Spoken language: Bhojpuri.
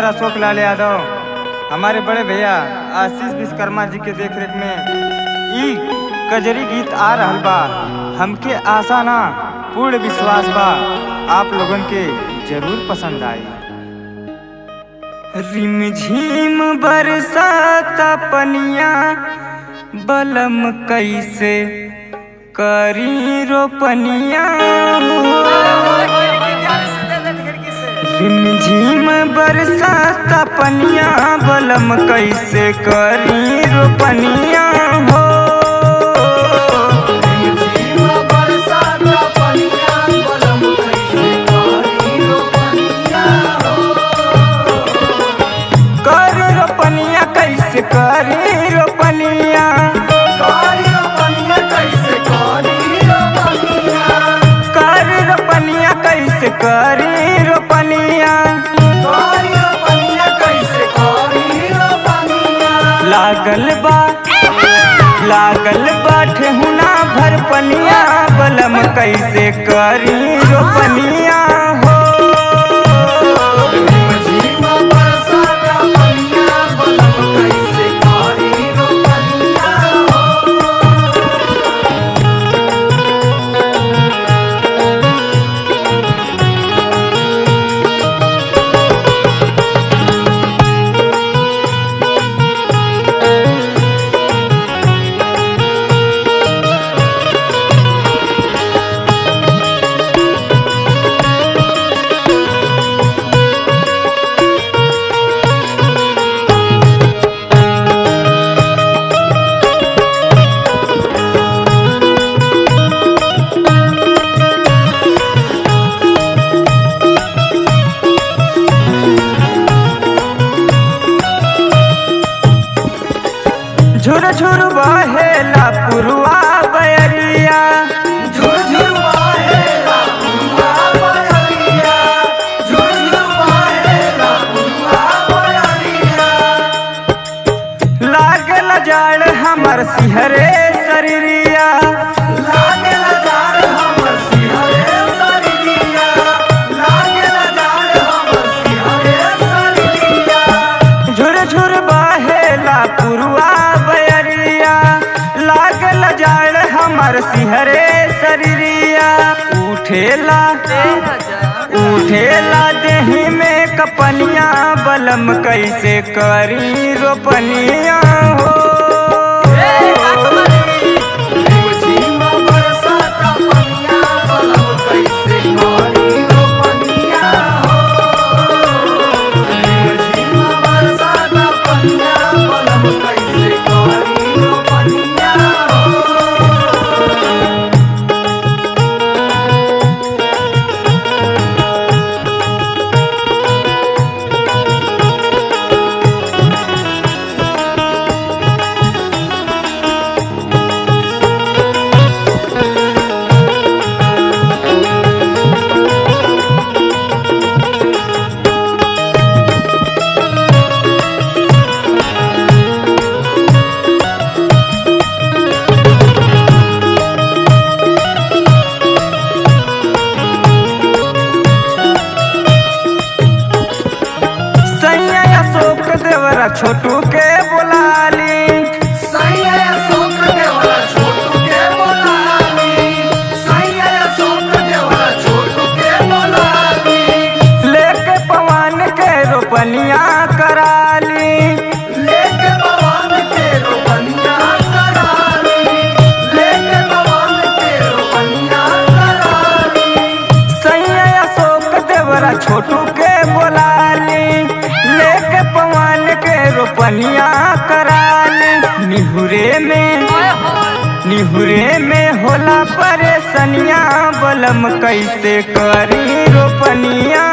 सिंगर अशोक लाल यादव, हमारे बड़े भैया आशीष विश्वकर्मा जी के देखरेख में ई कजरी गीत आ रहल बा। हमके आशा ना पूर्ण विश्वास बा आप लोगन के जरूर पसंद आई। रिमझिम बरसाता पनिया बलम कैसे करी रोपनिया, रिमझिम बरसाता पनिया बलम कैसे करी रोपनिया हो। रिमझिम बरसाता पनिया बलम कैसे करी रोपनिया हो। करी रोपनिया कैसे करी रोपनिया, करी रोपनिया कैसे करी रोपनिया, करी रोपनिया कैसे करी रोपनिया, करी रोपनिया कैसे करी रोपनिया। लागल बा ठेहुना भर पनिया बलम कैसे करी रोपनिया हो। रिमझिम बरसाता पनिया बलम कैसे करी रोपनिया हो। झुर झुर बहेला पुरवा बयरिया, झुरझुर बहेला पुरवा बयरिया, झुरझुर बहेला पुरवा बयरिया। लागल जाड़ हमर सिहरे शरीरिया, लागल जाड़ हमर सिहरे शरीरिया, लागल जाड़ हमर सिहरे शरीरिया। झुर झुर बहेला पुरवा बयरिया, लागल जाड़ हमर सिहरे शरीरिया। उठेला देही में कपनिया बलम कैसे करी रोपनिया हो। रिमझिम बरसाता पनिया बलम कैसे करी रोपनिया हो। रिमझिम बरसाता पनिया बलम कैसे करी रोपनिया हो। सैया अशोक देवरा छोटू के बोलाली, सैया अशोक देवरा छोटू के बोलाली, सैया अशोक देवरा छोटू के बोलाली। लेके पवन के रोपनिया कराली, लेके पवन के रोपनिया कराली, लेके पवन के रोपनिया कराली। सैया अशोक देवरा छोटू के बोलाली, लेके पवन के रोपनिया कराली। निहुरे में होला परेशनिया बलम कैसे करी रोपनिया